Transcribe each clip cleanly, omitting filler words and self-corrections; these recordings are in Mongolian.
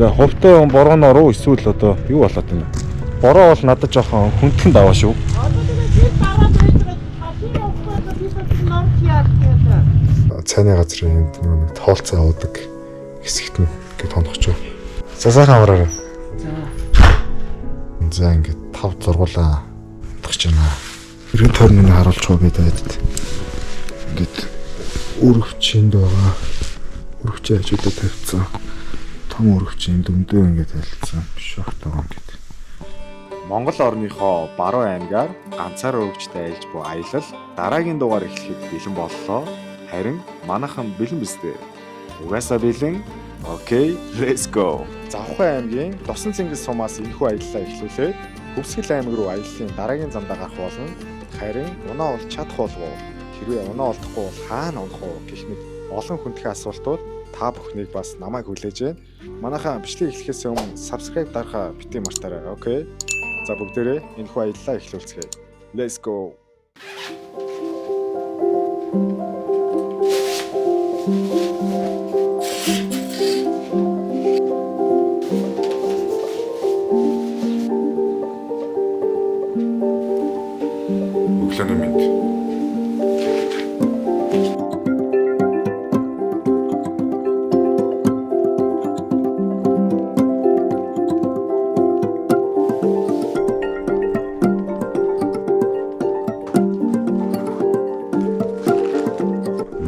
За хувьтай борооно руу эсвэл одоо юу болоод байна? Бороо бол надад жоохон хүндхэн даваа шүү. Цайны газрын нэг тоолцоо авдаг хэсэгт нь ингээд тонохч. За сайхан аваарай. За ингээд 5 зургуулаа тагч байна. Иргэн тойрныг харуулж байгаа гэдэг. Ингээд өрөвчөнд байгаа. Өрөвчөө хажуудаа тавьчихсан. Том өрөвчийн дөндөө ингээд талцсан биш багтаа ингээд. Монгол орныхоо Баруун аймгаар ганцаар өрөвчтэй айлж буй аялал дараагийн дугаар эхлэхэд бэлэн боллоо. Харин манайхан бэлэн биз дээ. Угаасаа бэлэн. Окей, let's go. Завхай аймгийн Досон Цингис сумаас энэхүү аяллаа эхлүүлээд Хөвсгөл аймаг руу аяллаа дараагийн замдаа гарах болно. Харин унаа олж чадах болов уу? Хэрвээ унаа олдохгүй бол хаана унах уу гэх мэт олон хүндхэн асуултууд та бүхнийг бас намайг хүлээж байна. Манайхаа бичлэг эхлэхээс өмнө subscribe дарахаа битгий мартаарай. Окей. За бүгдээрээ энэхүү аяллаа эхлүүлцгээе. Let's go. Өглөөний мэнд.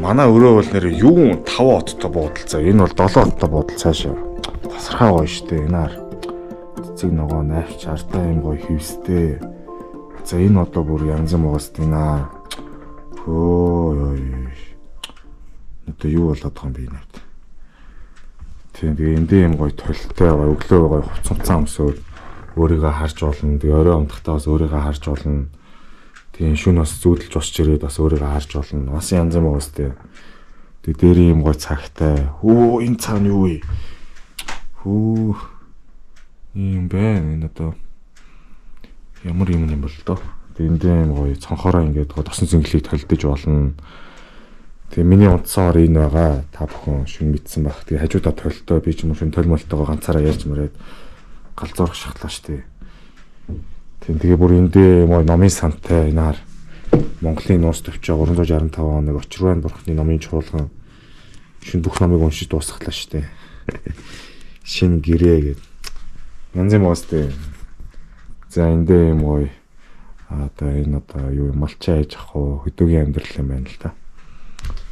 Манай өрөө бол нэр юу 5 оттой буудалцаа. Энэ бол 7 оттой буудал цаашаа. Тасархай гоё штэ энаар. Цэцэг ногоо найвч ардаа юм гоё хөвстэй. За энэ одоо бүр янз юм угаас дийнаа. Хөөе. Одоо юу болоод байгаа юм бэ нэ? Тийм тэгээ эндээ юм гоё толтой гоё өглөө гоё хувцамцсан өмсөөр өөрийгөө харж болно. Тэгээ орой унтахтаа бас өөрийгөө харж болно. Тийм шүн бас зүүдэлж босч ирээд бас өөрийгөө харж болно. Бас янз юм угаас тээ. Тэгээ дээр юм гоё цагтай. Оо энэ цаг нь юу вэ? Хөө юм бэ? Энэ одоо ямар юм бол доо. Тэгээ эндээ юм гоё цонхороо ингээд гоё тосон цэнгэлийг толдож болно. Тэгээ миний унтсан ор энэ байгаа. Та бүхэн шүн мэдсэн баг. Тэгээ хажуудаа толтой би ч юм шүн толмолтойгоо ганцаараа ярьж мөрөөд галзуурах шахлаа штэ. Тэгээ бүр эндээ юм номын сантай энаар Монголын нуус төвчөө 365 хоног очрвайн бурхны номын чуулган шин бүх номыг уншиж дуусгалаа штэ. Шин гэрээ гэд. Янз юм уустай. За эндээ юм гоё. Одоо энэ одоо юу малчаа ээж ах уу хөдөөгийн амьдрал юм байна л да.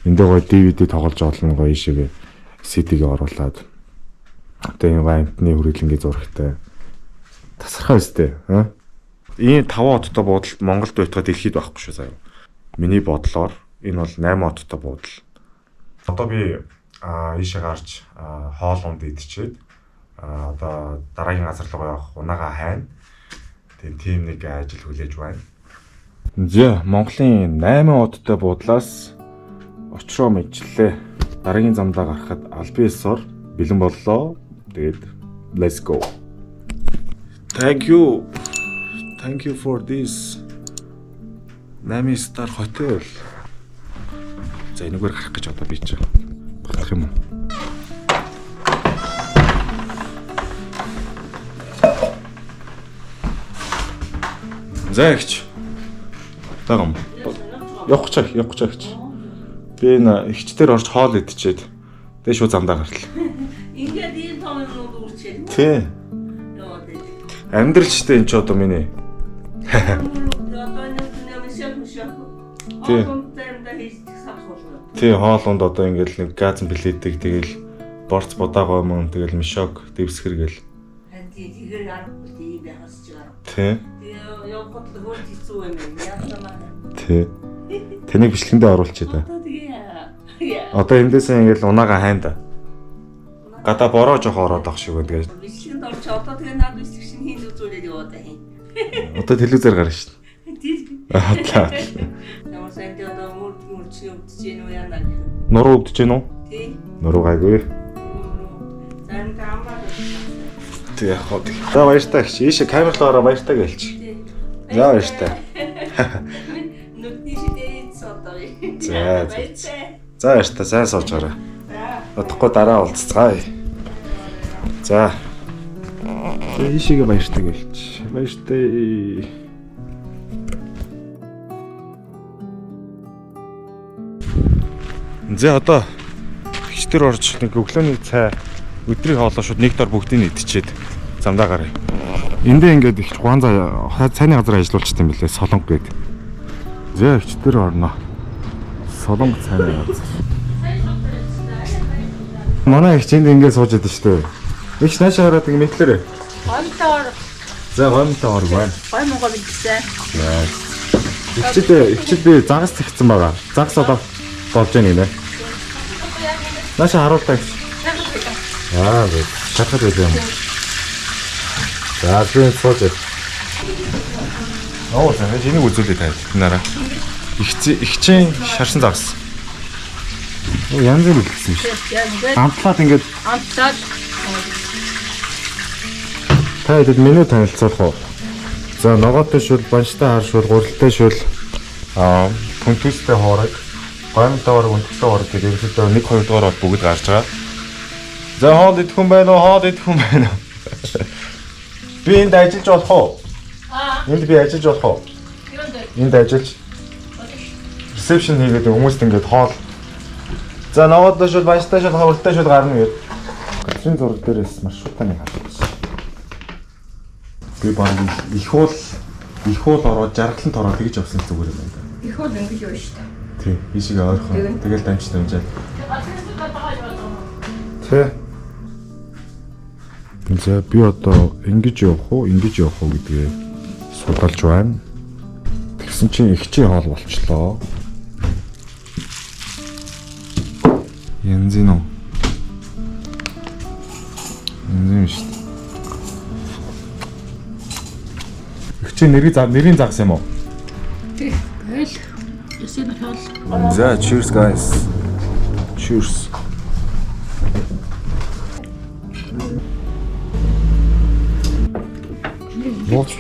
Эндээ гоё DVD тоглож олно гоё шиг CD-г оруулаад. Одоо энэ амтны хүрээлэнгийн зурагтай. Тасархай өстэй, аа? Энэ 5 оттой буудал Монголд байтугай дэлхийд байхгүй шүү заяа. Миний бодлоор энэ бол 8 оттой буудал. Одоо би ийшээ гарч хоол унд идчихэд одоо дараагийн газар руу явах унаага хайна. Тийм нэг ажил хүлээж байна. За Монголын 8 оттой буудлаас очроо мэдлээ. Дараагийн замдаа гарахад албан ёсоор бэлэн боллоо. Тэгээд let's go. Thank you for this. 8 star hotel. За энэгээр гарах гэж одоо би ч багтах юм уу? За ихч. Тагам. Явах гэж. Би энэ ихчдэр орж хоол идчихэд тэгээ шууд замдаа гарлаа. Ингээд ийм том юм үрчээ. Тий. Амьдралчтай энэ ч одоо миний. Тий, хоолунд одоо ингээд нэг газан билетик тэгэл борц бодаагаа мөн тэгэл мишок дэвсгэр гэл. Тэгэхээр аргагүй тийм байхаас ч гарах. Тий. Тэгээ явахд л хөрж хэцүү юм яа. Тий. Тэнийг бичлэгэндээ оруулчих та. Одоо эндээсээ ингээд унаага хайнда. Гадаа бороо жоох ороод ах шиг байна тэгээд. Бичлэгэнд орч одоо тэгээ наад бичлэг шин хийх үзүүлээд яваад байна. Одоо телевизээр гарна шүү дээ. Аа. Ямар сайн тэ одоо мөрч өвдөж гин үү яана. Нуруу өвдөж гин үү? Тий. Нуруу гайгүй. Зам таамаа. Тэг яг хоо. За баяртай гэж. Ийшээ камерлаараа баяртай гэлч. За баяртай. Нүдний шидээ цотоо. За. За баяртай сайн сууж гараа. Одохгүй дараа уулзцгаая. За. Ийшээгээ баяртай гэлч. Баяртай. За одоо бичтэр орж нэг өглөөний цай өдрийн хоолой шууд нэг дор бүгдийг идчихэд замдаа гараа. Эндээ ингээд их хуан цайны газар ажиллуулчихсан юм билээ Солонго гээд. За бичтэр орно. Солонго цайны газар. Манай их энд ингээд сууж идэв шүү дээ. Их наашаа гараад ингэ мэтлэрээ. Гомтоор. За гомтоор байна. Гой муугаа бэлдсэн. Ихчд би загас цэгцэн байгаа. Загас одоо болж байна гинэ. Наашаа харуултаа гэж. Шатхад байх юм. За тийм сууж. За энийг үзүүлээ тань нараа. Ихчийн шарсан загас. Янз бүр хэлсэн шүү. Амтлаад ингээд амтлаад та хэд меню танилцуулах уу? За ногоотой шүл, банштай хар шүл, гурилтай шүл, түнтүстэй хоорог, гомтой хоорог, үнэтэй хоорог гэдэг ерөөхдөө 1-2 дугаар бол бүгд гарч байгаа. За хоол идэх хүн байна уу? Хоол идэх хүн байна уу? Би энд ажиллаж болох уу? Энд би ажиллаж болох уу? Энд ажиллаж ресепшн хийгээд хүмүүст ингээд хоол. За ногоотой шүл, банштай шүл, гурилтай шүл гарна гэдэг. Гэрийн зураг дээрээс маршрутаны харагдсан. Би баг их уул ороод жаргалан тороо тэгж явсан зүгээр юм байна. их уул ингэж юу шүү дээ. Тий, ийшээ ойрхон. Тэгэл дамжтай юм жаа. Тий. За би одоо ингэж явах уу гэдгээ судалж байна. Тэгсэн чинь ихчийн хоол болчлоо. Янзин уу? Янзин шүү. Нэрийн загас юм уу? Тэг. Гээл. Ясийн хоол. За, cheers guys. Cheers.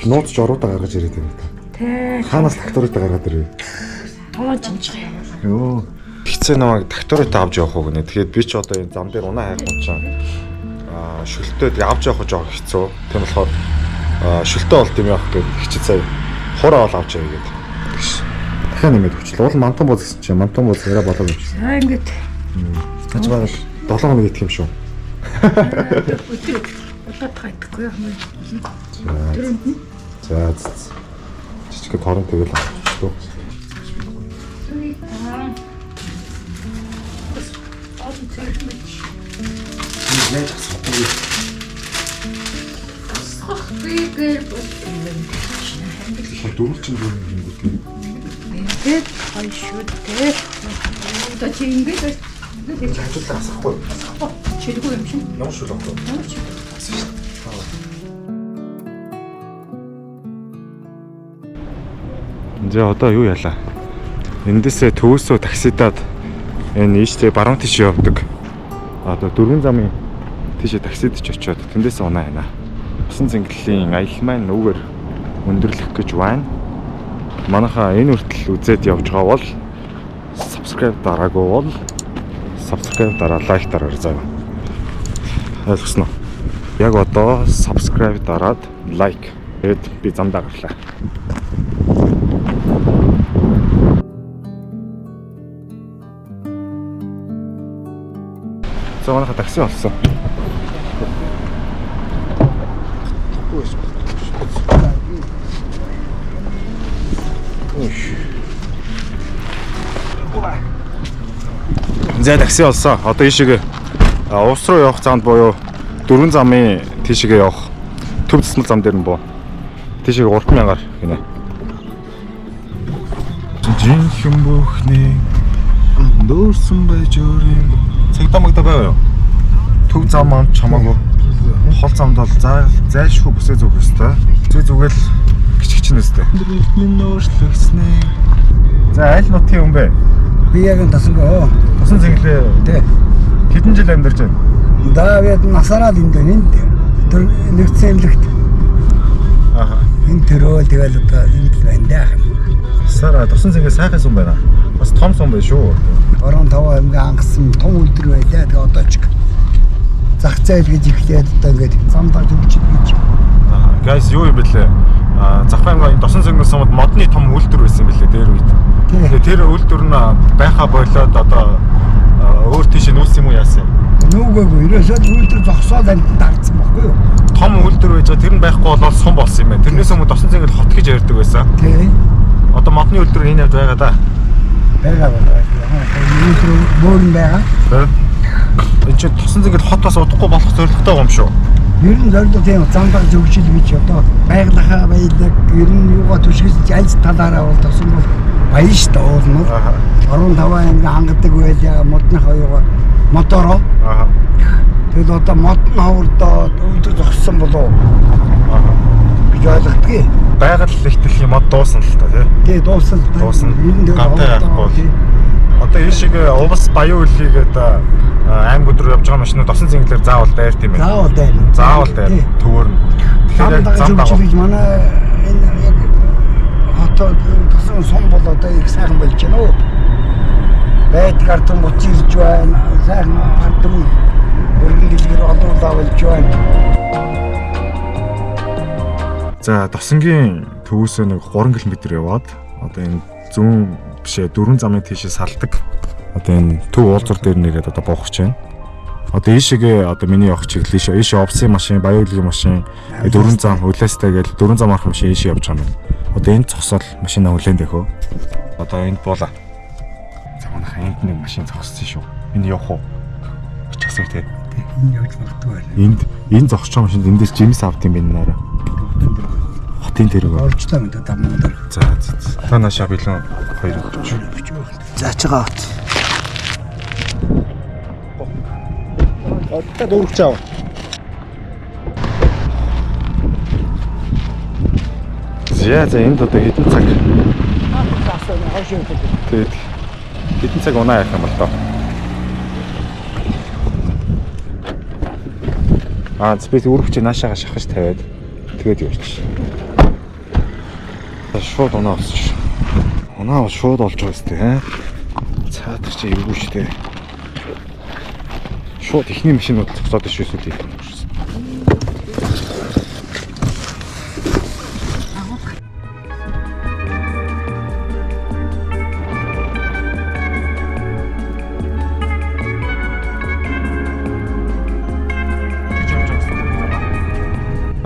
Нууц жоруудаа гаргаж ирээд байна. Тэ. Хаанаас тракторуудаа гаргаад ирээ? Тоон чимчгээ. Йоо. Хицээ намайг тракторуудаа авч явах уу гэнэ. Тэгэхээр би ч одоо энэ зам дээр унаа хайх юм чинь. Шүлтөө тэг авч явах жоо хэцүү. Тийм болохоор шүлтөө болт юм яах гээд хичээл сая хураа ол авч явъя гээд. Дахиад нэмээд өчлөө. Уул мантан бууз гэсэн чинь мантан бууз яриа болоо гэж. За ингээд. Тач баг 7 хоног идэх юм шүү. Өдөр болоод гайхгүй юм. За. Жижиг хорон тэгэл авчихлаа. Дөрвөлчин юм гэдэг. Ингээд хайшуутэй. Одоо чи ингээд хажуулаа асахгүй. чиргүй юм шиг. Ямар шүл авах вэ? За одоо юу яалаа? Эндээсээ төвөөсөө таксидаад энэ ийштэй баруун тийш явдаг. Одоо 4 замын тийшээ таксидч очиод тэндээс унаа байна. Усан цэнгэллийн аялал маань нүгээр өндөрлөх гэж байна. Манайхаа энэ хүртэл үзээд явж байгаа бол subscribe дараагүй бол subscribe дараа лайк дараар заа. Ойлгосноо? Яг одоо subscribe дараад лайк гээд би замдаа гарлаа. За манайхаа такси олсон. За такси олсон. Одоо ийшээ уус руу явах замд буюу 4 замын тийшээ явах төв засмал зам дээр нь буу. Тийшээ 3000-аар гинэ. Жинхэнэ бүхний дөөрсөн байж өөрийн цагдаа магдаа байв юу? Төв зам маань чамаагүй. Хол замд бол зайлшгүй бүсээ зүг өстэй. Бүсээ зүгэл гिचгчин өстэй. Минь нөөшлөснэ. За аль нутгийн хүн бэ? Би яг тасангаа. Тасан цэнгэлээ. Тэ. Хэдэн жил амьдарч байна? Даваад насараад энд нэгдсэн эмнэлэгт. Аха. Энэ төрөө тэгэл одоо энд байна даа. Сара тасан цэнгээ сайхан сум байна. Бас том сум байна шүү. Орон тав аймгийн ангасан том үлдэр байлаа. Тэгээ одоо ч. зах зээл гэж ихлээд одоо ингээд замдаа төвчд гэж. Guys юу юм бэлээ? Завхаан досон цэнгэн сумд модны том үйлдвэр байсан бэлээ дээр үед. Тэгээ тэр үйлдвэр нь байха болоод одоо өөр тийш нүүлсэн юм уу яасан? Нүгөөгүй ерөөсөө үйлдвэр зогсоод амт дарцсан байхгүй юу? Том үйлдвэр байж байгаа тэр нь байхгүй болоод сум болсон юм байна. Тэрнээс өмнө досон цэнгэл хот гэж ярьдаг байсан. Тий. Одоо модны үйлдвэр энэ явж байгаа да. Байгаа. Үйлдвэр бөөрн байгаа. Энэ ч досон цэнгэл хот бас удахгүй болох зорилготой юм шүү. Ер нь зорилго тийм замдаа зөвшөл гэж одоо байгалахаа баялаг ер нь юугаа түшгэлж альц талаараа бол тосон бол баян шүү дээ уулнууд. 15 анги хангадаг байлаа модныхоо юугаа мотороо. Тэгэл одоо модны хаврдоо өвдө зогссон болов. Гэж ойлгодгийг. Байгаль ихтгэл мод дуусан л та тий. Тий дууссан. Гантай яахгүй. Одоо энэ шиг увас баян үлийгээд аймаг өдрөөр явж байгаа машинууд досон цэнгэлээр заавал дайр тийм ээ. Заавал дайр. Заавал дайр. Төвөр нь. Тэгэхээр зам дагаж манай энэ яг хотод тосон сум бол одоо их сайхан болж байна уу? Байд картон буцаж байна. Сайхан хандсан өргөн гэлгэр олуулаа болж байна. За досонгийн төвөөсөө нэг 3 км яваад одоо энэ зүүн бишээ 4 замын тийшээ салдаг. Одоо энэ төв уулзуур дээр нэгээд одоо буух гэж байна. Одоо ийшээгээ одоо миний явах чиглэл ийшээ овсын машин, баян үлгийн машин, 4 зам хүлээстэй гээл 4 зам арах машин ийшээ явж байгаа юм. Одоо энэ цогсоол машина хүлээн дэхөө. Одоо энд буула. За манайхаа энд нэг машин зогссон шүү. Энэ явах уу? Чи асуу тэгээд. Энэ явж магадгүй байна. Энэ зогсож байгаа машинд эндээс жимс авт юм байна наараа. Хотын тэрэг оржлоо мэдээ дамнаа дээр. За. Та наашаа билэн 240. Заачгаа авт. Одоо дөрвч аав. За энд одоо хэдэн цаг? Тэгээд хэдэн цаг унаа явах юм бол тоо. Спейс өргөч наашаага шахаж тавиад тэгээд явчих. Шууд унаа олчих. Унаа шууд олж байгаа сте аа. Цаадах чи эвгүй штэ. Шууд ихний машинууд зогсоод иш үсүүд их.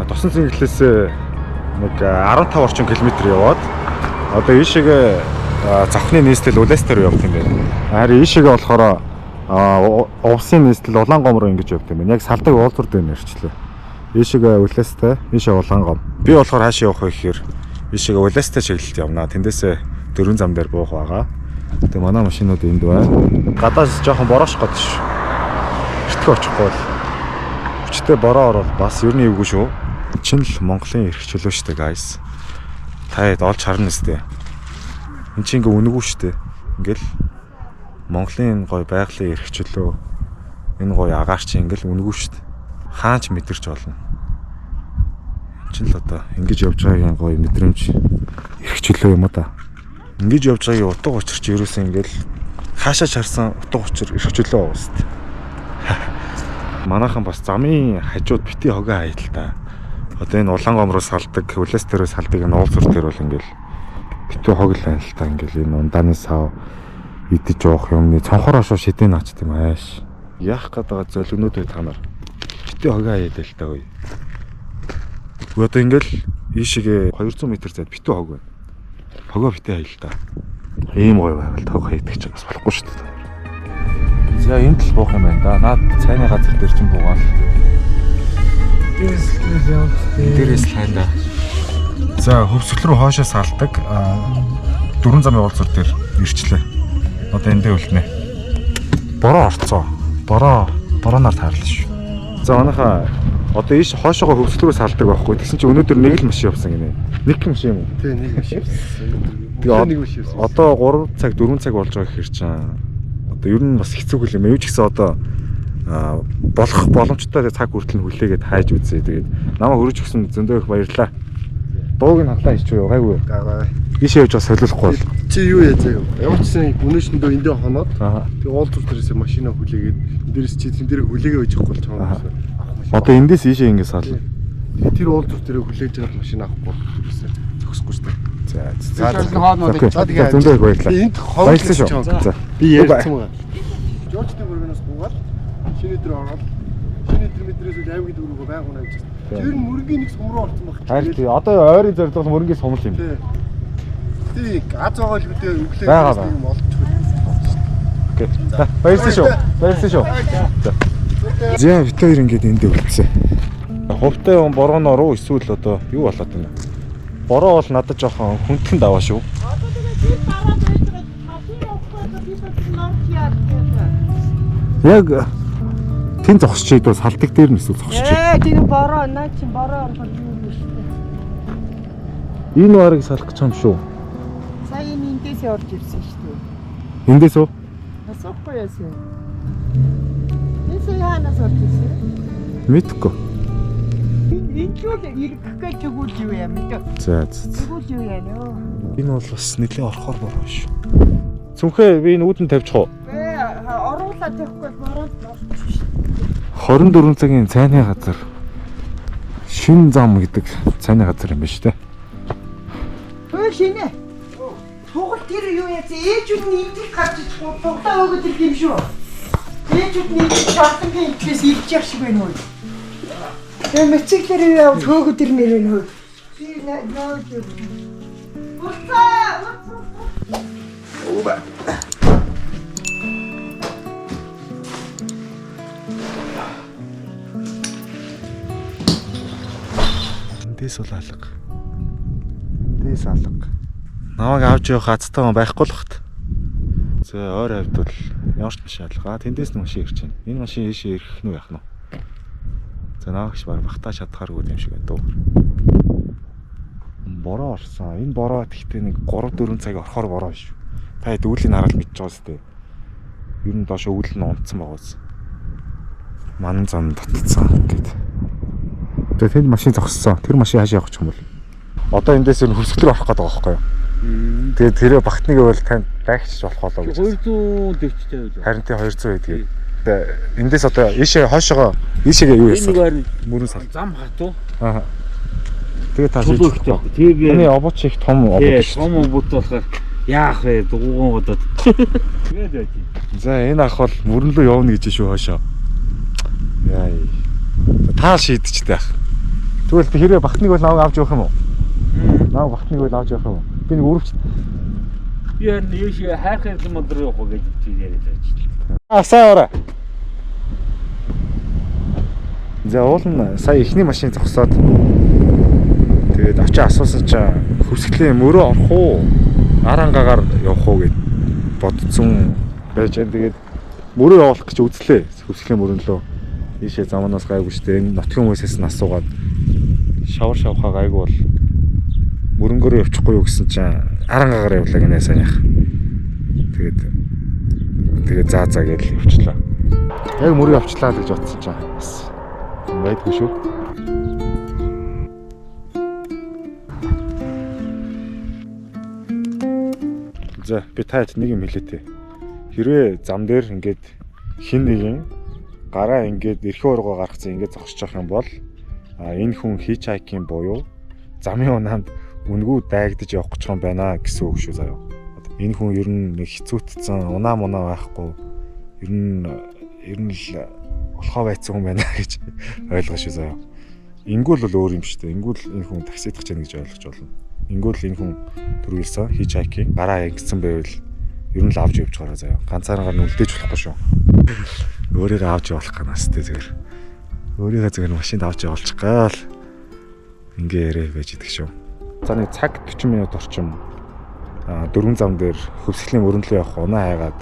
Тосон цэнгэлээс нэг 15 орчим километр яваад одоо ийшээгээ завхны нийслэл Улаастаар явах юм байна. Харин ийшээгээ болохоор увсын нийслэл Улаангом руу ингэж явах юм байна. Яг салдаг уулзуур дээр нэрчлээ. Ийшээгээ Улаастай, ийшээ Улаангом. Би болохоор хаашаа явах вэ гэхээр ийшээгээ Улаастай чиглэлд явнаа. Тэндээсээ 4 зам дээр буух байгаа. Тэгээ манай машинууд энд байна. Гадаас жоохон бороош гот ш. Эртхөө очихгүй бол. Хүчтэй бороо орол бас ер нь эвгүй шүү. Чинь л Монголын эрх чөлөө штэ guys. Таад олж харна штэ. Энд чинь ингээ үнэгүй штэ. Ингээл Монголын гой байгалийн эрх чөлөө энэ гой агаар чи ингээл үнэгүй штэ. Хаан ч мэдэрч болно. Чинь л одоо ингэж явж байгаагийн гой мэдрэмж эрх чөлөө юм да. Ингэж явж байгаагийн утга учир чи ерөөсөө ингээл хаашаа чарсан утга учир эрх чөлөө байгаа штэ. Манайхан бас замын хажууд бити хогоо хайл та. Одоо энэ Улаангом руу салдаг, Улаастаараа салдаг энэ уулзуур дээр бол ингээл битүү хог л байна л та. Ингээл энэ ундааны сав идэж уух юмны цонхоор шоо шидэн наачт юм ааш. Яах гээд байгаа зөлгнүүд бай та нар. Битүү хогоо хаяад л та үе. Одоо ингээл ийшээгээ 200 м зайд битүү хог байна. Хогоо битээ хаял та. Ийм гоё байгаад хог хаядаг ч бас болохгүй шүү дээ. За энд л буух юм байна да. Наад цайны газар дээр чинь буугаал. Дээрээс хайнда. За хөвсгөл рүү хоошоо салдаг 4 замын уулзуур дээр ирчлээ. Одоо эндээ үлднэ. Бороо орцоо. Борооноор таарлаа шүү. За манайхаа одоо ийш хоошоогоо хөвсгөл рүү салдаг байхгүй. Тэгсэн чинь өнөөдөр нэг л машин явсан гинэ. Нэг машин юм уу? Тий, нэг машин явсан. Тэгээ одоо 3 цаг 4 цаг болж байгаа гэхэр чинь одоо ер нь бас хэцүү юм. Юу ч гэсэн одоо болох боломжтой цаг хүртэл нь хүлээгээд хайж үзье. Тэгээд намайг хөрөж өгсөн зөндөө их баярлалаа. Дууг нь хаглаа хийчих юу гайгүй. Ийшээ явж бас солиулахгүй бол. Чи юу яа заяа. Ямар ч сан үнэшэндөө эндээ хоноод Аа. тэгээ уулзуур дээрээс машина хүлээгээд энэ дээрээс чи тэн дээр хүлээгээ байж байхгүй бол чамаа. Одоо эндээс ийшээ ингэ сал. Тэгээ тэр уулзуур дээр хүлээж байгаа машина авахгүй гэсэн зөксөхгүй шүү дээ. За. Тэгээ зөндөө баярлалаа. энд Баярлалаа шүү. За. Би ярьсан байгаа. Жоржтын мөргөнөөс буугаад шинэ дээр ороод шинэ дээр мэдрээс үл аймгийн дүүргөө байг унаа гэж. Тэр нь мөргийн нэг сумруу орсон баг. Харин тий одоо ойрын зорилго мөрөнгийн сумал юм. Тий аз байгаа л үдээ өглөө Байгаа. юм олдчихгүй. Окей. За баярлалаа шүү. Баярлалаа шүү. За. Зя бит хоёр ингээд энд үлдсэн. Хувтай он борооно руу эсвэл одоо юу болоод байна? Бороо бол надад жоохон хүндхэн даваа шүү. Яг тэн зогсож ийд бас салдаг дээр нь эсвэл зогсож. тийм бороо наа чи бороо ороход юу юм шүү дээ. Энэ барыг салах гэж юм шүү. Сая энэ эндээс орж ирсэн шүү дээ. Эндээс үү? Бас охгүй яасан. Эсээ яанаас орж ирсэн? Мэдгүй. Энэ юу л ирэх гэж өгүүл юу яа мэдээ. За. Өгүүл юу яа нөө. Энэ бол бас нэлээд орохоор бороо шүү. Цүнхээ би энэ үүдэн тавьчих уу? Оруулаад явахгүй бороо орчих шүү. 24 цагийн цайны газар шин зам гэдэг цайны газар юм байна шүү дээ. Өө шинэ. Тугал тэр юу яа ээжүүд нь идэх гарч ичгүй туглаа өгöd ирэх юм шүү. Ээжүүд нь идэх шалтгаан ихээс ирж явах шиг байна уу? Тэгээ мэцэглэр юу яа хөөгд ирмээр байна уу? Би нөө Уцаа! Уба. Эндээс бол алга. Эндээс алга. Намайг авч явах хацтай хүн байхгүй л бахт. За ойр хавьд бол ямар ч машин алга. Тэндээс нь машин ирж байна. Энэ машин ийшээ ирэх нь яах нь вэ? За наагч баг бахтаа чадхааргүй юм шиг байна дөө. Бороо орсон. Энэ бороо гэхдээ нэг 3-4 цаг орохоор бороо шүү. Та хэд үүлийг хараад мэдчихэж байгаа зү. Ер нь доошо үүл нь унтсан байгаа үз. Манан зам татцсан гэд. Тэгээ тэнд машин зогссон. Тэр машин хаашаа явах юм бол. Одоо эндээс нь хөрсгөлөөр орох гэдэг байгаа байхгүй юу? Тэгээд тэрэ багтныг бол танд дайгчиж болох болоо гэж. 240-тэй байл. Харин тий 200 байдаг. Тэгээ эндээс одоо ийшээ хойшоогоо ийшээгээ юу яасан? Мөрөн сал. Зам хатуу. Аа. Тэгээ та шийдэх. Тэгээ Эний обоч их том обоч шүү. том обот болохоор яах вэ? Дугуйган бодоод. Тэгээд байти. За энэ ах бол мөрөн рүү явна гэж шүү хойшоо. Яа. Та шийдчихтэй ах. Тэгвэл хэрвээ багтныг бол наваг авч явах юм уу? Наваг багтныг бол авч явах юм уу? Би нэг өрөвч. Би харин ийшээ хайрхай юм өдрөө явах гэж яриад байж. Асаа ороо. За уул нь сая ихний машин зогсоод тэгээд очиж асуусан чинь хөвсгөлийн мөрөө орох уу? Арангагаар явах уу гэд бодсон байж энэ тэгээд мөрөө явуулах гэж үзлээ. Хөвсгөлийн мөрөн лөө ийшээ заманаас гайгүй штэ. Энэ нотгийн хүмүүсээс нь асуугаад шавар шавхаа гайгүй бол мөрөнгөөрөө явчихгүй юу гэсэн чинь арангагаар явлаа гинэ сайн яах. Тэгээд заа гэж явчлаа. Яг мөрөө явчлаа л гэж бодсон чинь бас байдгүй шүү. За би таад нэг юм хэлээ. Хэрвээ зам дээр ингээд хин нэгэн гараа ингээд эрхээ ургаа гаргацсан ингээд зогсож байгаа юм бол энэ хүн хичхайкинг буюу замын унаанд үнгүү дайгдаж явах гэж юм байна гэсэн үг шүү заяа. Энэ хүн ер нь нэг хэцүүтцэн унаа мунаа байхгүй ер нь л болохоо байцсан хүн байна гэж ойлгож шүү заяа. Ингүүл бол өөр юм шүү дээ. Ингүүл энэ хүн таксидах гэж байна гэж ойлгож болно. Ингүүл энэ хүн төрүүлсэн хичхайкинг гараа ингэсэн байвал ер нь л авч явж гараа заяа. Ганцаараа нүлдээж болохгүй шүү. Өөрийгөө авч явуулах ганаас тэ зүгээр. Өөрийгөө зүгээр машинд авч явуулчих гал. Ингээ ярэ байж идэг шүү. За нэг цаг 40 минут орчим дөрвөн зам дээр хөвсгөлийн мөрөнлөө явах унаа хайгаад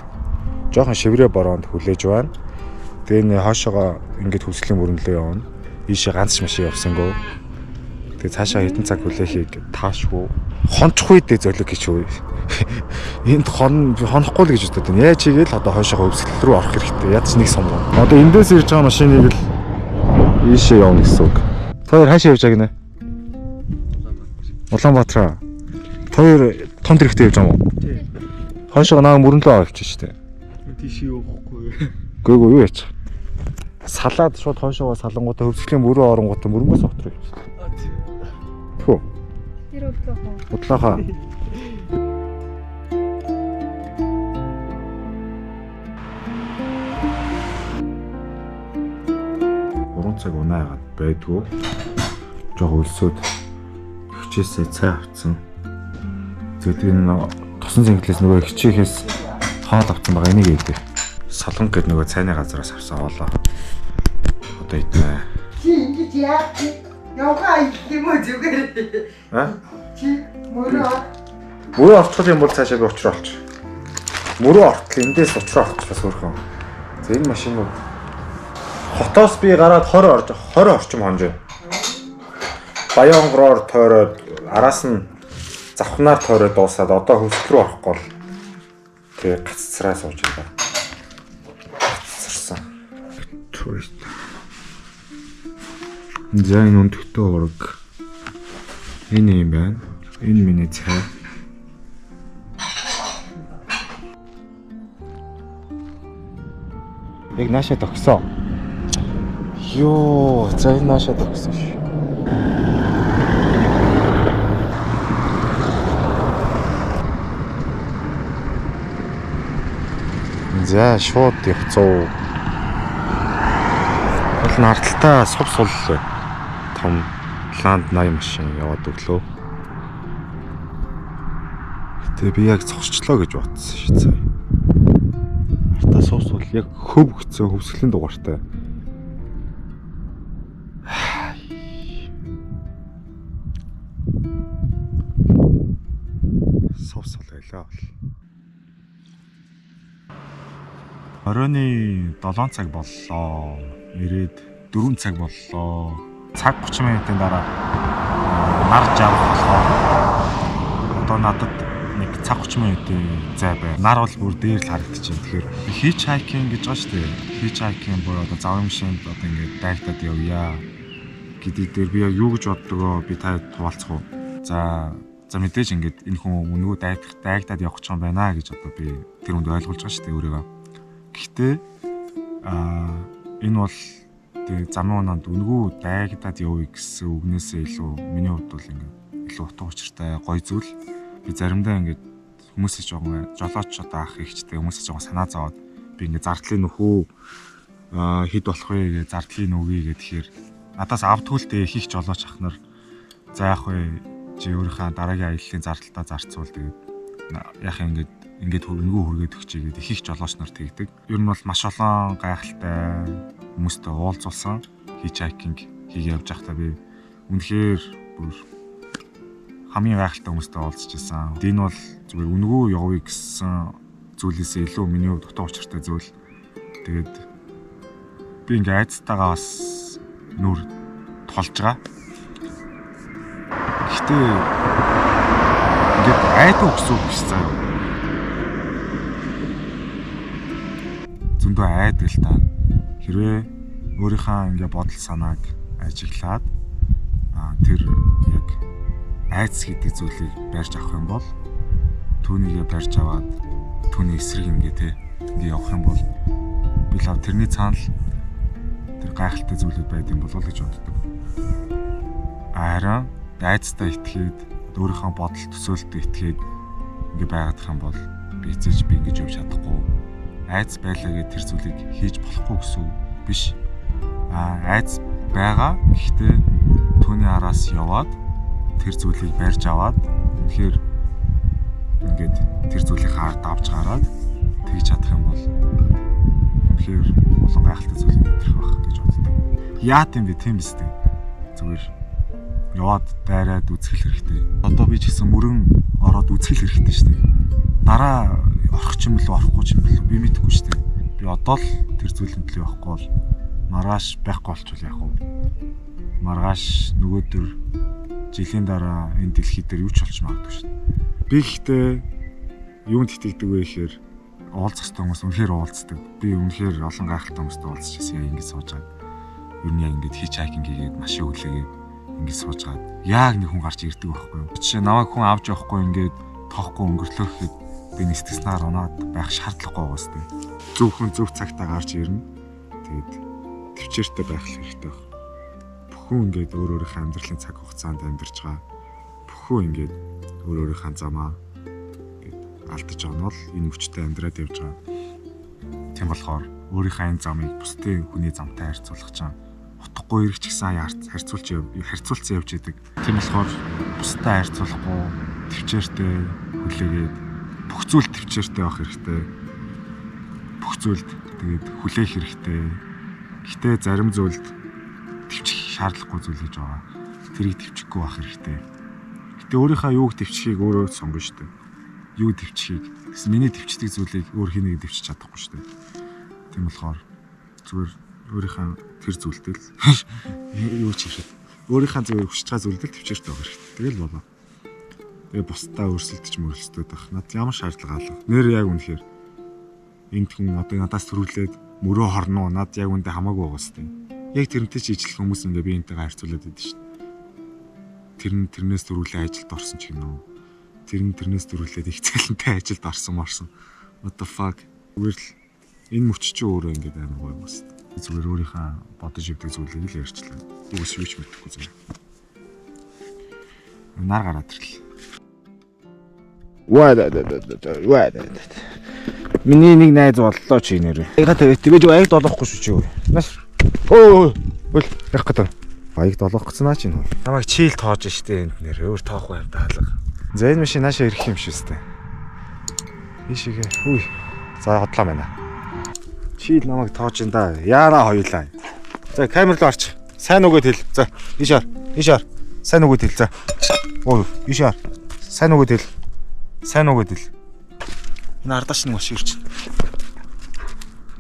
жоохон шиврээ бороонд хүлээж байна. Тэгээ нэ хоошоогоо ингээд хөвсгөлийн мөрөнлөө явна. Ийшээ ганц машин явсангүй. Тэгээ цаашаа хэдэн цаг хүлээхийг таашгүй. Хончихгүй дээ золиг гэж үү. Энд хонохгүй л гэж бодод байна. Яаж хийгээл одоо хоошоогоо хөвсгөл рүү орох хэрэгтэй. Ядч нэг сум. Одоо эндээс ирж байгаа машиныг л ийшээ явна гэсэн үг. Тэр хаашаа явж байгаа гинэ? Улаанбаатар. Хоёр том тэрэгтэй явж байгаа юм уу? Тий. Хойшоо наа мөрөнлөө авчих штэ. Тийш явахгүй. Гүйгүй юу яач? Салаад шууд хойшоогоо салангуудаа хөвсглийн мөрөө оронгуудаа мөрөнгөөс отроо. Тхүү. Тэр өглөө. Удлаахаа. Цаг унаагаад байдгүй. Жог өлсөд хичээсээ цай авцсан. Зөвхөн тусан зинглээс нөгөө хичээхээс хоол авцсан байгаа энийг ээдээ. Солонг гэдэг нөгөө цайны газараас авсан хоолоо. Одоо идэ. Чи ингэж яах вэ? Явгаа юм уу зүгээр. Чи мөрөө орчих юм бол цаашаа би учраа олчих. Мөрөө ортол эндээс учраа олчихлаа сөөрхөн. За энэ машин нь хотоос би гараад 20 орчим хонжээ. Баянгороор тойроод араас нь завхнаар тойроод дуусаад одоо хөвсгөл рүү орохгүй бол тэгээ гаццраа сууж байгаа. Гаццарсан. Турист. За энэ өндөгтэй ураг. Энэ юм байна. Энэ миний цай. Яг наашаа тогсоо. Йоо, за энэ наашаа тогсон ш. За шууд явцгаа. Бол нарталтаа сув сул том ланд 80 машин яваад өглөө. Гэтэ би яг зогсчлоо гэж бодсон ш цаа. Артаа сув сул яг хөв гцэн хөвсгөлийн дугаартай. Совсол байлаа бол. Оройны 7 цаг боллоо. Ирээд 4 цаг боллоо. Цаг 30 минутын дараа нар жав болохоор одоо надад нэг цаг 30 минутын зай бай. Нар бол бүр дээр л харагдчихэв. Тэгэхээр хич хайкинг гэж байгаа шүү дээ. Хич хайкинг буюу одоо завын машинд одоо ингээд дайгтаад явъя гэдэг дээр би яг юу гэж боддгоо би таад хуваалцах уу. За мэдээж ингээд энэ хүн үнэгүй дайгтаад явах гэж байна гэж одоо би тэр хүнд ойлгуулж байгаа шүү дээ өөрийгөө. Гэхдээ энэ бол тэг замын унаанд үнэгүй дайгтаад явъя гэсэн үгнээсээ илүү миний хувьд бол ингээд илүү утга учиртай гоё зүйл. Би заримдаа ингээд хүмүүсээс жоохон жолооч одоо ах ихчтэй хүмүүсээс жоохон санаа зовоод би ингээд зардлын нөхөө хэд болох вэ гэж зардлын өгье гэхээр надаас автгүүлтэй хийх жолооч ах нар за яах вэ чи өөрийнхөө дараагийн аяллаа зардалтаа зарцуул тэгээд яах ингээд хөрөнгөө хүргээд өгчээ гэдэг хийх жолооч нар тэгдэг. Ер нь бол маш олон гайхалтай хүмүүстэй уулзуулсан хич хайкинг хийгээ явж байхдаа би үнэхээр бүр хамгийн гайхалтай хүмүүстэй уулзч ирсэн. Энэ бол зүгээр үнэгүй явъя гэсэн зүйлээсээ илүү миний хувьд утга учиртай зүйл. Тэгээд би ингээ айцтайгаа бас нүр толж байгаа. Гэхдээ ингээд айдуу гэсэн үг биш заа. Зөндөө айдаг л та. Хэрвээ өөрийнхөө ингээ бодол санааг ажиглаад тэр яг айц гэдэг зүйлийг барьж авах юм бол түүнийгээ барьж аваад түүний эсрэг ингээ явах юм бол би лав тэрний цаана л тэр гайхалтай зүйлүүд байд юм болов гэж боддог. Харин айцтай итгээд өөрийнхөө бодол төсөөлтөд итгээд ингээ байгаад их юм бол би эцэж би ингэж явж чадахгүй. Айц байлаа гэж тэр зүйлийг хийж болохгүй гэсэн биш. Айц байгаа. Гэхдээ түүний араас яваад тэр зүйлийг барьж аваад үнэхээр ингээд тэр зүйлийг хард авч гараад тэгж чадах юм бол үнэхээр олон гайхалтай зүйл мэдрэх байх гэж боддог. Яа тийм бэ? Тийм биз дээ. Зүгээр яваад дайраад үзэх хэрэгтэй. Одоо би ч гэсэн мөрөн ороод үзэх хэрэгтэй шүү дээ. Дараа орох ч юм бол орохгүй ч юм бол би мэдэхгүй шүү дээ. Би одоо л тэр зүйлэнд л явахгүй бол маргааш байхгүй болчихвол яах вэ? Маргааш нөгөөдөр жилийн дараа энэ дэлхий дээр юу ч болж магадгүй шүү дээ. Би гэхдээ юунд итгэдэг вэ гэхээр уулзах хэвээр хүмүүс үнэхээр уулздаг. Би үнэхээр олон гайхалтай хүмүүстэй уулзчихсан. Яа ингэж сууж байгаа. Юу нэг ингэж хич хайкинг хийгээд машин өглөөгээд ингээд сууж гаад яг нэг хүн гарч ирдэг байхгүй юу. Жишээ намайг хүн авч явахгүй ингээд тоохгүй өнгөрлөх гэхэд би нэг стационар унаад байх шаардлагагүй байгаа сте. Зөвхөн зөв цагтаа гарч ирнэ. Тэгээд төвчээртэй байх хэрэгтэй байна. Бүхэн ингээд өөр өөрийнхөө амьдралын цаг хугацаанд амьдарч байгаа. Бүхэн ингээд өөр өөрийнхөө замаа алдаж онол энэ өвчтөд амьдраад явж байгаа. Тийм болохоор өөрийнхөө энэ замыг бусдын хүний замтай харьцуулах чинь утгагүй ирэх ч гэсэн харьцуулсан явж идэг. Тийм болохоор бусдаа харьцуулахгүй төвчээртэй хүлээгээд бүх зүйл төвчээртэй авах хэрэгтэй. Бүх зүйлд тэгээд хүлээх хэрэгтэй. Гэтэ зарим зүйлд төвчих шаардлагагүй зүйл гэж байгаа. Тэрийг төвчихгүй байх хэрэгтэй. Гэтэ өөрийнхөө юуг төвчихийг өөрөө сонгоно шүү дээ. Юу төвчихийг. Тэс миний төвчдэг зүйлийг өөр хэнийг төвчиж чадахгүй шүү дээ. Тийм болохоор зүгээр өөрийнхөө тэр зүйлдэл юу ч хийшээ. Өөрийнхөө зөв хүсэж байгаа зүйлдэл төвчээртэй байх хэрэгтэй. Тэгэл болоо. Тэгээ бусдаа өрсөлдөж мөрөлсдөд байх. Над ямар шаардлага алга. Нэр яг үнэхээр энд хүн одоо надаас төрүүлээд мөрөө хорноо над яг үндэ хамаагүй байгаа сте. Яг тэрнтэй ч ижлэх хүмүүс ингээ би энтэйгээ харьцуулаад идэв шин. Тэрнээс төрүүлээ ажилд орсон ч гинөө. Тэрнээс төрүүлээд их цалинтай ажилд орсон. What the fuck. Зүгээр л энэ мөч чи өөрөө ингээ амар гоё юм сте. Зүгээр өөрийнхөө бодож өвдөг зүйлийг л ярьчлаа. Үгүйс юу ч мэдэхгүй зүгээр. Нар гараад ирлээ. Миний нэг найз боллоо чи нэр. Яга тэгэж аяг долоохгүй шүү чи юу. Нас. Өө яг гэдэг. Аяг долоох гэсэн наа чи нөө. Намайг чийл тоож штэ энд нэр. Өөр тоохгүй юм даалга. За энэ машин наашаа ирэх юм шүү сте. Ишигээ. Үгүй. За хотлоо байна. Чийл намайг тоож ин да. Яараа хоёулаа. За камер руу орч. Сайн үгээд хэл. За ишаар. Сайн үгээд хэл. За. Өө ишаар. Сайн үгээд хэл.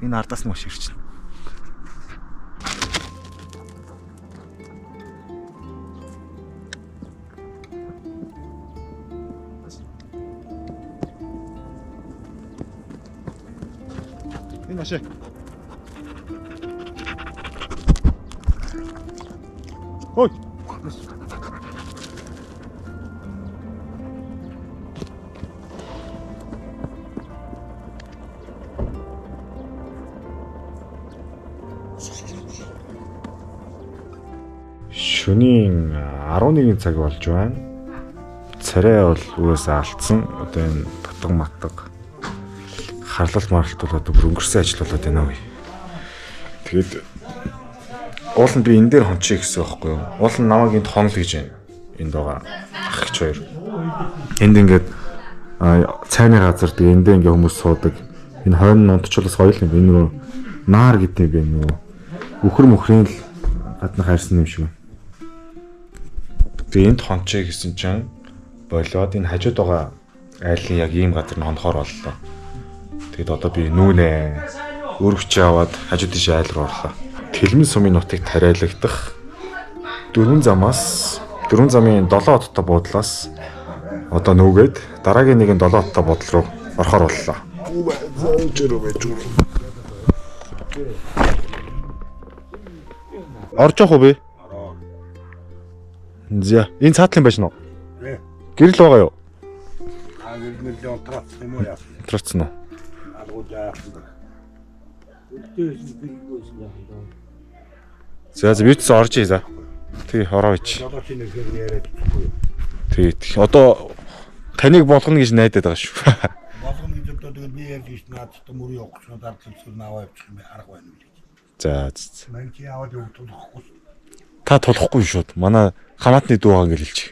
Энэ ардаас нэг машин ирж байна. Энэ машин. Ой. Шөнийн 11 цаг болж байна. Царай бол үгээсээ алдсан. Одоо энэ татга харлалт маралтууд одоо бүр өнгөрсөн ажил болоод байна уу. Тэгээд ууланд би энэ дээр хончих гэсэн байхгүй юу? Уул нь намайг энд хонол гэж байна. Энд байгаа ах хоёр. Энд ингээд цайны газар тэгээ эндээ ингээ хүмүүс суудаг. Энэ хойно нунтчлаас гоё юм. Энэ нөгөө наар гэдэг юм нөгөө өхөр мөхрийн л гаднах хайрсан юм шиг. Тэгээ энд хончээ гэсэн чинь болоод энэ хажууд байгаа айлын яг ийм газар нь хонохоор боллоо. Тэгэд одоо би нүүнэ өргөчөө аваад хажууд тийш айл руу орлоо. Тэлмэн сумын нутгийг тариалагдах 4 замын 7 хоттой буудлаас одоо нүүгээд дараагийн нэгэн 7 хоттой буудал руу орохоор боллоо. Орж явах уу би? За, энэ цаатлын байж нь уу? Гэрэл байгаа юу? Гэрэл унтраацсан юм уу яа? Унтраацсан уу? За би ч орж ий за. Тий ороо ич. Тий одоо таныг болгоно гэж найдаад байгаа шүү. Болгоно гэж одоо тэгээд би ярьж ш наадтай мөрөө явах гэж дардсан аваа явчих юм арга байна үү? За. Ман чи аваад явуулахгүй. Та тулахгүй шууд. Манай хамаатны дүү байгаа гэж хэлчих.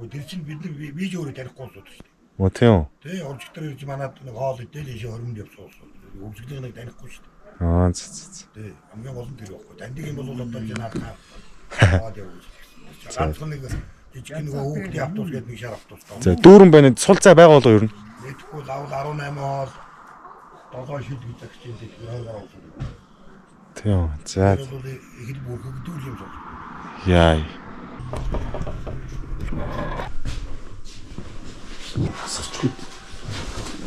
Тэр чинь бид нар видео өөрөө тарихгүй шүү дээ. Оо тийм үү? Тий орчтор ирж манад нэг хоол идэл ийшээ хормонд явсан. Өвсгөлийг нэг танихгүй шүү дээ. Аа зэ. Тий хамгийн гол нь тэр байхгүй. Тандиг юм бол одоо чи наадаа аваад явуулж. Цаасан нэг жижиг нэг хүүхд автобус гэдэг нэг шар автобус. За дүүрэн байна. Сул цай байгаа болоо юу? Мэдхгүй лавл 18 хоол 7 шил гэж агч юм дээ. Тийм. За. Их бүрхэгдүүл юм шиг. Яа.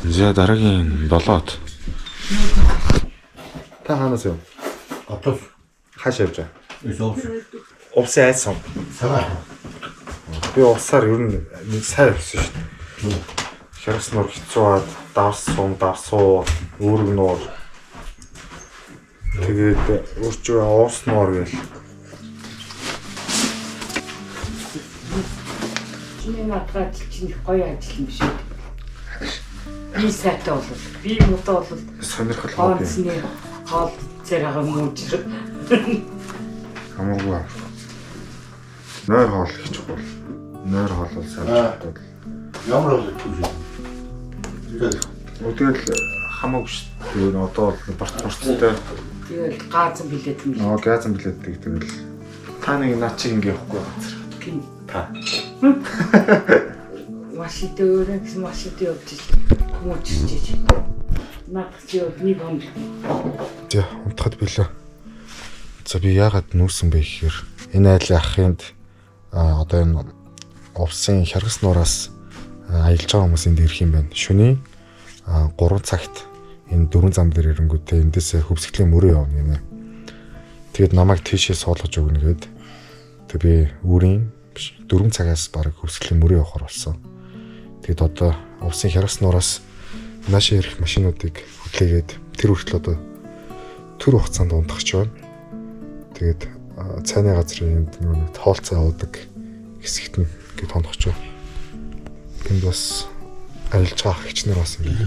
За дараагийн 7-т. Та ханаас юм? Автобус хааш явж байгаа? Увсын айсан. Би усаар ер нь нэг сайн өссөн шүү дээ. Хярас нуур хэцүүад давсуу, үүрэг нуур. Тэгээд өөрчөө уус нуур гээл. Чиний надад чинь гоё ажил юм шиг. Би сайтай бол би муу бол Сонирхол хоолцны хоол зэрэг мууж. Хамаагүй. Нойр хоол их чухал. Нойр хоол бол сайн чухал. Ямар бол түүх. Тэгэл хамаагүй шүү дээ. Одоо бол борцтой. Тэгэл гаазан билет юм. Газан билеттэй тэгэл та нэг наа чи ингэ явахгүй газар. Кин Та. машин дээр гэсэн машин дээр явж мууж. Надад нэг юм. Тэ унтахад билээ. За би яагаад нүүрсэн бэ гэхээр энэ айлын ахынд одоо энэ увсын хяргас нуураас аялж байгаа хүмүүс энд ирэх юм байна. Шөнийн 3 цагт энэ 4 зам дээр ирэнгүүтээ эндээсээ хөвсгөлийн мөрөө явна гинэ. Тэгэд намайг тийшээ суулгаж өгнө гээд тэг би үүрийн 4 цагаас бараг хөвсгөлийн мөрөө явахаар болсон. Тэгэд одоо увсын хяргас нуураас наашаа ирэх машинуудыг хөтлөөгээд тэр хүртэл одоо төр хугацаанд унтахч байна. Тэгээд цайны газрын нэг тоолцоо авдаг хэсэгт нь гээд хонохч байна. Энд бас арилж байгаа хэгчнэр бас ингэ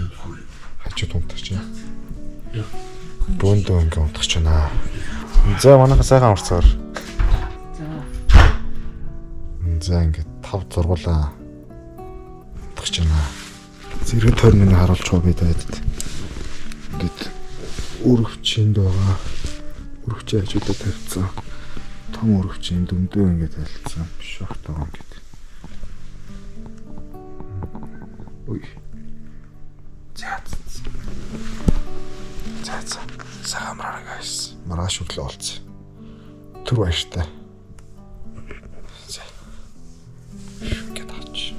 хажууд унтахч байна. Бөөндөө ингэ унтахч байна. За манайха сайхан урцгаар. За ингэ 5 зургуулаа унтахч байна. Зэрэг тойрныг харуулж байгаа би дайдад. Ингээд өрөвчөнд байгаа. Өрөвчөө хажуудаа тавьчихсан. Том өрөвчийн дөндөө ингээд талцсан. Биш багтаа ингээд. Ой. За. Сайхан мараа guys. Маргааш өглөө олцсон. Түр баяртай. За. Ингээд ач.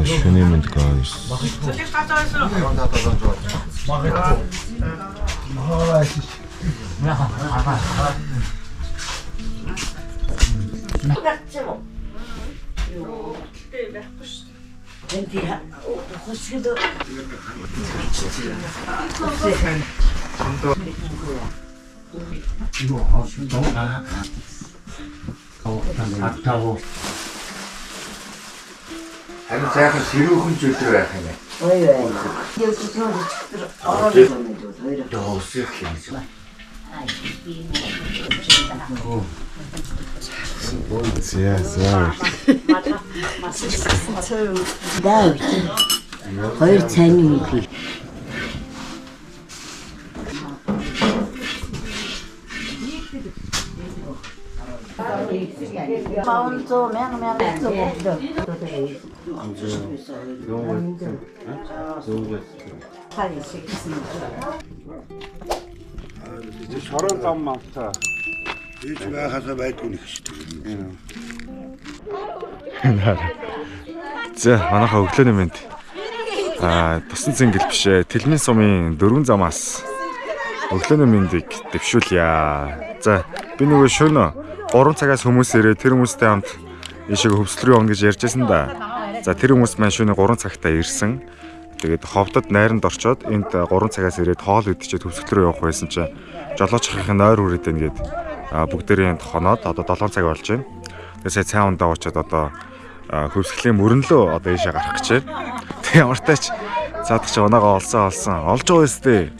Шөнийн мэнд guys. Харин сайхан сэрүүхэн ч өдөр байх юм байна. Ой. Яаж ч юм дээр ороод байна үү? Доосих юм. За. Даа. Хоёр цайны үг. 마운조 명명조 Шорон зам мавтаа. Ээж байхасаа байдгүй нэг шүү дээ. За манайхаа өглөөний мэнд. Тусан цэнгэл бишээ. Тэлмэн сумын 4 замаас өглөөний мэндийг дэвшүүлье. За би нөгөө шөнө 3 цагаас хүмүүс ирээ тэр хүмүүстэй хамт ийшээ хөвсөл рүү явна гэж ярьжсэн да. За тэр хүмүүс маань шөнө 3 цагтаа ирсэн. Тэгээд ховдод найранд орчоод энд 3 цагаас ирээд хоол идчихээд хөвсөл рүү явах байсан чинь жолоочхын нойр үрээд байна гээд бүгдээрээ энд хоноод одоо 7 цаг болж байна. Тэгээд цай ундаа очоод одоо хөвсгөлийн мөрөнлөө одоо ийшээ гарах гэж байна. Тэг ямар тач цаадах чи унаага олж байгаа өстэй.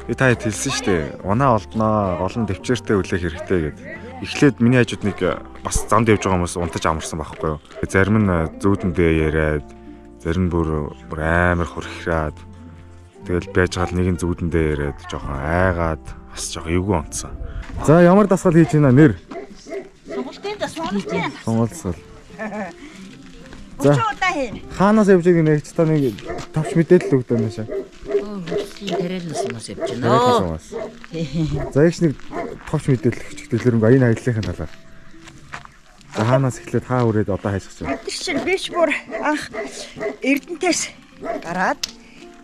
Би та хэлсэн шүү дээ. Унаа олдноо, олон дэвчээртэй үлээх хэрэгтэй гэдэг. Эхлээд миний хажууд нэг бас замд явж байгаа хүмүүс унтаж амарсан байхгүй юу. Зарим нь зүүдэндээ яриад, зарим нь бүр амар хурхираад. Тэгэл байж гал нэг нь зүүдэндээ яриад жоохон айгаад бас жоохон эвгүй унтсан. За ямар дасгал хийж байна нэр? Сонголтын дасгал. Сонголтсол. За. удаа хийн. Хаанаас явж байгааг нэг ч та нэг товч мэдээлэл өгдөө нэш. Тэрэлнээс мас явж байна. За их нэг товч мэдээлэл өгч дэлгэрэнгүй энэ аяллахын талаар. За хаанаас эхлээд хаа үрээд одоо хайсах чинь. Тэр чинь биш бүр анх Эрдэнтээс гараад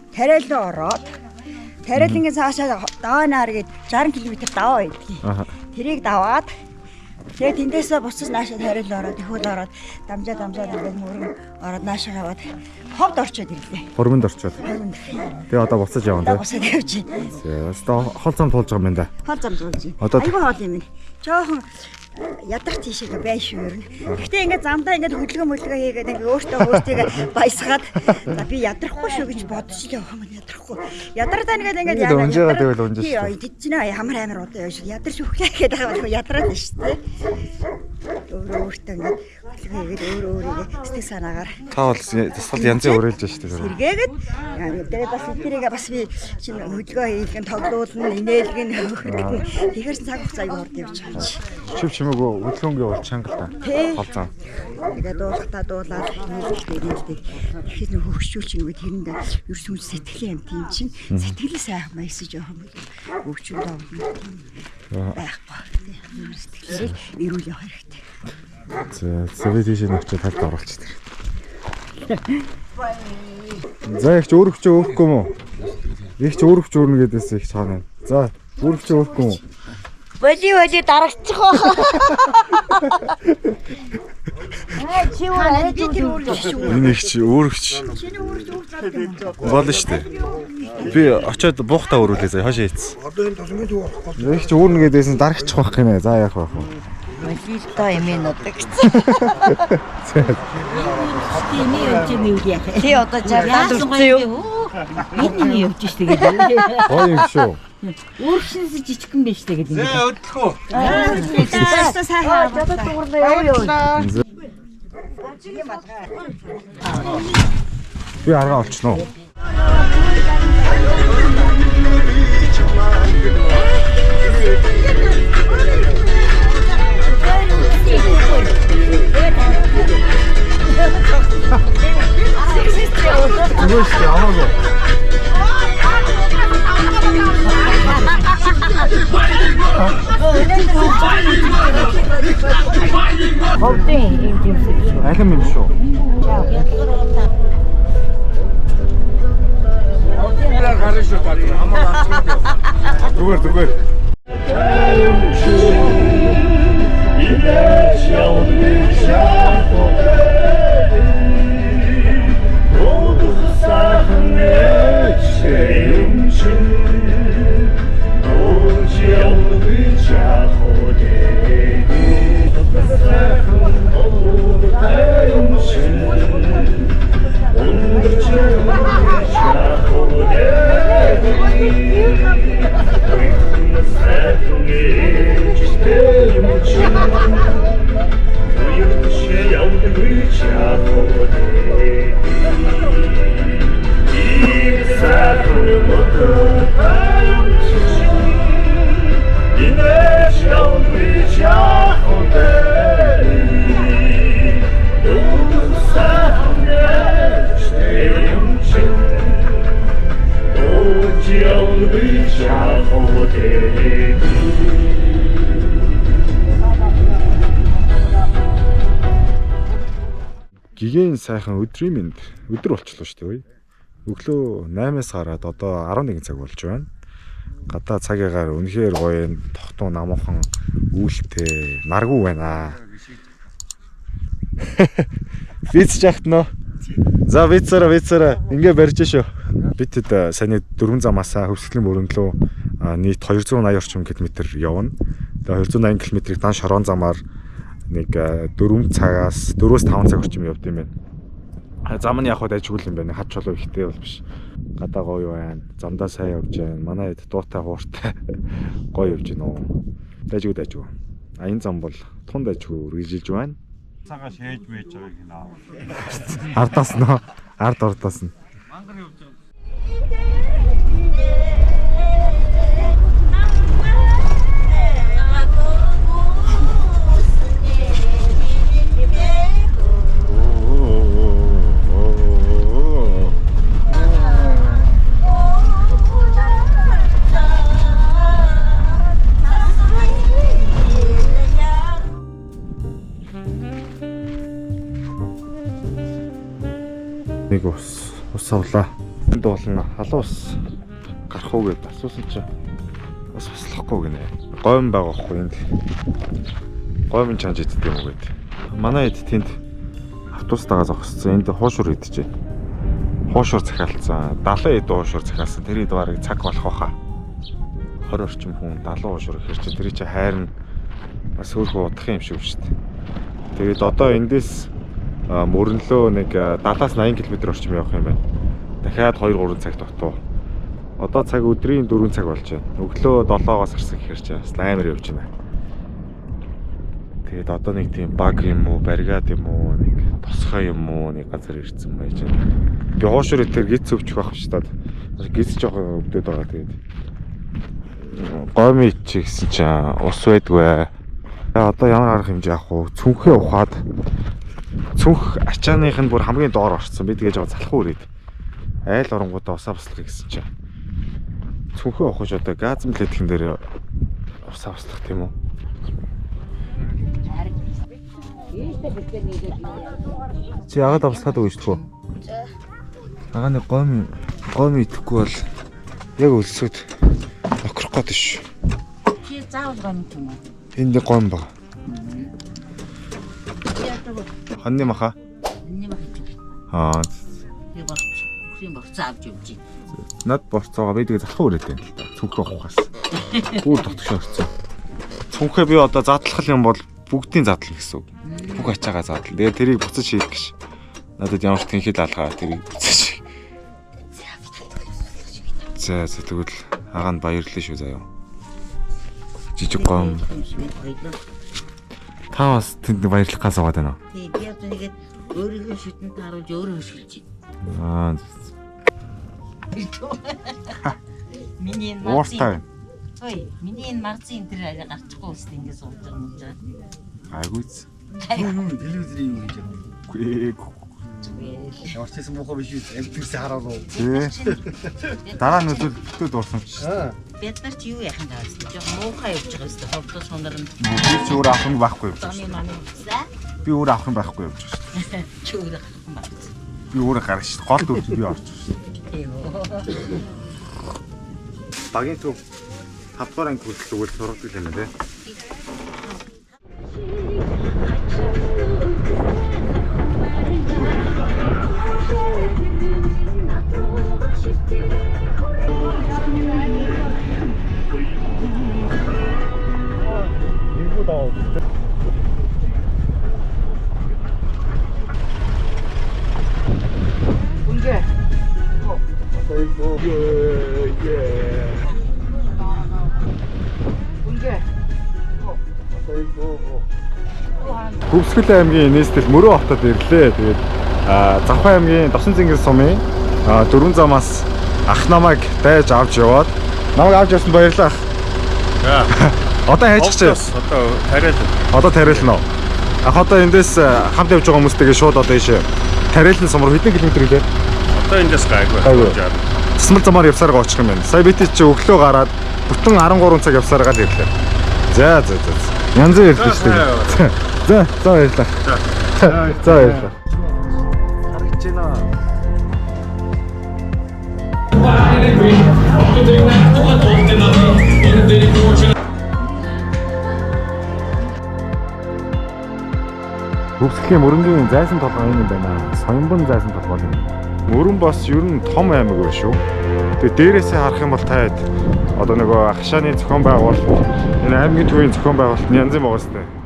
Тариал руу ороод Тариалынгийн цаашаа Даваанаар гээд 60 км даваа байдгийг. Тэрийг даваад тэгээд тэндээсээ буцаж наашаа Тариал ороод ихүүл ороод дамжаад ингээд мөрөн ороод наашаа аваад ховд орчоод ирлээ. Хормонд орчоод. Тэгээ одоо буцаж явна тий. Буцаад явж байна. За хол зам туулж байгаа юм да. Хол зам туулж байна. Одоо айгүй хоол юм. Жоохон ядарч тийшээ байш юу юм. Гэхдээ ингээд замдаа ингээд хөдөлгөөн хийгээд ингээд өөртөө баясгаад за би ядрахгүй шүү гэж бодож л явах юм ядрахгүй. Ядраад ингээд яа. Унжаад байвал унжиж шүү. Тий, идчихнэ амар удаа явж ядарч өглөө гэдэг байгаа ядраад нь шүү дээ. Өөртөө ингээд хөдөлгөөн хийгээд өөрийгөө сэтгэл санаагаар та бол тасгал янзын уриалж шүү дээ. сэргээгээд тэгээд бас эдгээрээ бас би чинь хөдөлгөөн хийлгэн тоглуулна, инээлгэн хөргөн тэгэрсэн цаг хугацаа аягүй урд явж байгаа чи. Чив чимээгүй хөдөлгөөнгийн уул чангал та. Хол зам. Тэгээд дуулахтаа дуулаад нээлттэй ихэд нөх хөгшүүлч юм тэрэнд ерөөс хүн сэтгэлийн юм тийм чинь сэтгэлээ сайхан баясаж явах юм бол өвчнөд авах байхгүй. Сэтгэлээ эрүүл явах хэрэгтэй. За би тийш нэг ч талд оруулчих тэр. За их ч өөрөвч өөрөхгүй юм уу? Их ч өөрөвч өөрнө гэдээс их цаана. За өөрөвч өөрөхгүй юм уу? Боли дарагчих уу? Чи өөрөө тэр өөрөж шүү. Энэ их ч өөрөвч. Чиний өөрөж заадаг юм. Болно шүү дээ. Би очиод буухтаа өрүүлээ заа хашаа ийц. Одоо энэ тосмод юу болохгүй. Их ч өөрнө гэдээс нь дарагчих байх юм ээ. За яах вэ? Болилтой юм энэ одоо гэсэн. Тийм юм яах. Тий одоо жаглаад үрцээ юу? Энэ явж штэ гэдэг. Гоё юм шүү. Өөрчнөөс жижигхэн байж тэгээд ингэ. Өдлөхөө. Заастаа сайхан жадад дуурнаа яваа. Би аргаа олчихно уу? Үгүй амаагүй. Ховдын юм шүү. Алим юм шүү. Зүгээр. Гигийн сайхан өдрийн минь өдөр болчихлоо шүү дээ. Өглөө 8-аас гараад одоо 11 цаг болж байна. Гадаа цагаагаар үнэхээр гоё тогтун намуухан үүлтэй наргүй байна. Виц жахт нөө. За вицаараа ингээ барьж шүү. Битэд саяны 4 замаасаа хөвсгөлийн мөрөндлөө нийт 280 орчим км явна. Тэгээ 280 км-ийг дан шорон замаар нэг 4 цагаас 4-5 цаг орчим явд юм байна. Зам нь яг хад ажгүй юм байна. Хач чулуу ихтэй бол биш. Гадаа гоё байна. Замдаа сайн явж байна. Манай хэд дуутай хууртай гоё явж байна уу. Дажгүй. Энэ зам бол тунд ажгүй үргэлжилж байна. Цагааш хийж мэж байгааг хинаа. Ардаас нь ард ордоос нь. Мангар явж байгаа. нэг ус авлаа. Энд болно. Халуун ус гарах уу гэдээ асуусан чи ус услахгүй гинэ. Гойм байгаа хгүй энд. Гойм чанж идэх юм уу гэд. Манай эд тэнд автобустайгаа зогссон. Энд хуушур идэж байна. Хуушур захиалцсан. 70 эд хуушур захиалсан. Тэр эд барыг цаг болох байхаа. 20 орчим хүн 70 хуушур ихэр чи тэр чи хайрна. Бас хөөрхөн удах юм шиг шүү дээ. Тэгээд одоо эндээс мөрөнлөө нэг 70-аас 80 км орчим явах юм байна. Дахиад 2-3 цаг дутуу. Одоо цаг өдрийн 4 цаг болж байна. Өглөө 7-оос гарсан гэхэр чи бас амар явж байна. Тэгээд одоо нэг тийм баг юм уу, баригад юм уу, нэг тосгой юм уу, нэг газар ирсэн байж байна. Би хуушур дээр гиз өвчих байх ч таад гиз жоохон өвдөд байгаа. Тэгээд гомь ич гэсэн чинь ус байдгүй. Одоо ямар арга хэмжээ авах вэ? Цүнхээ ухаад цүнх ачааных нь бүр хамгийн доор орсон. Би тэгэж байгаа залах үрээд. Айл оронгуудаа усаа буслах гэсэн чинь. Цүнхээ ухаж одоо газм лэдхэн дээр усаа буслах тийм үү? Чи яагаад авсгаад өгч төгөө? Агаа нэг гом идэхгүй бол яг өлсөд охрох гээд ш. Чи заавал гомь юм уу? Энд гом баг. Ханны маха? Энэ мах. Аа. Би борц. Крем борц авч явж байна. Над борцоогоо би тэгээ залхуу өрөөд байна л да. Цүнхээ ухаас. Бүр дотгошоо орсон. Цүнхээ би одоо задлах юм бол бүгдийн задлах гэсэн үг. Бүх ачаагаа задлаа. Тэгээ тэрийг буцаж хийх гэж. Надад ямар ч тэнхэл алгаа тэрийг буцаж. За тэгвэл агаанд баярлалаа шүү заяа. Жижиг гом. Та бас тэнд баярлах гас аваад байна уу? Тий, би одоо нэгээд өөрийгөө шүтэн тааруулж өөрөө хөшгөлж Аа. байна. Миний энэ Ууртай. ой, миний энэ марцын энэ тэр гарчихгүй үст ингэ суулж байгаа юм жаа. Айгүйц. Телевизийн юм гэж байна. Гүй. Ямар ч юм муухай биш үү? Амтэрсээ хараагүй. Тий. Дараа нь өдөртөө дуурсан ч. Бид нар ч юу яхан таасан. Жоо муухай явж байгаа өст ховдол шундар нь. Би ч өөр авах юм байхгүй явж Тоны байна. маань үзээ. Би өөр авах юм байхгүй явж байна. Чи өөр авах юм байна. Би өөрөө гарах шүү. Гол дүр би орж шүү. Багийн төв 5 дугаар анги хүртэл өгөл сургууль юм байна тий. Хөвсгөл аймгийн нийслэл Мөрөө хотод ирлээ. Тэгээд Завхай аймгийн Досон Зингэр сумын 4 замаас ах намайг дайж авч яваад намайг авч явсан баярлалаа. Одоо хайчих чи. Одоо тариална. Одоо тариална уу? Ах одоо эндээс хамт явж байгаа хүмүүстэйгээ шууд одоо ийшээ тариална сумар хэдэн километр вэ? Одоо эндээс гайгүй. Тасмал замаар явсаар очих юм байна. Сая бид чи өглөө гараад бүтэн 13 цаг явсаар гал ирлээ. За. Янз бүр ирлээ шүү дээ. За баярлалаа. За баярлалаа. Харагч байна. Хөвсгөлийн мөрөнгийн зайсан толгой энэ байна. Соёнбон зайсан толгой юм. Мөрөн бас ер нь том аймаг байна шүү. Тэгээ дээрээсээ харах юм бол таад одоо нөгөө хашааны зохион байгуулалт энэ аймгийн төвийн зохион байгуулалт янз бүр байгаа сте.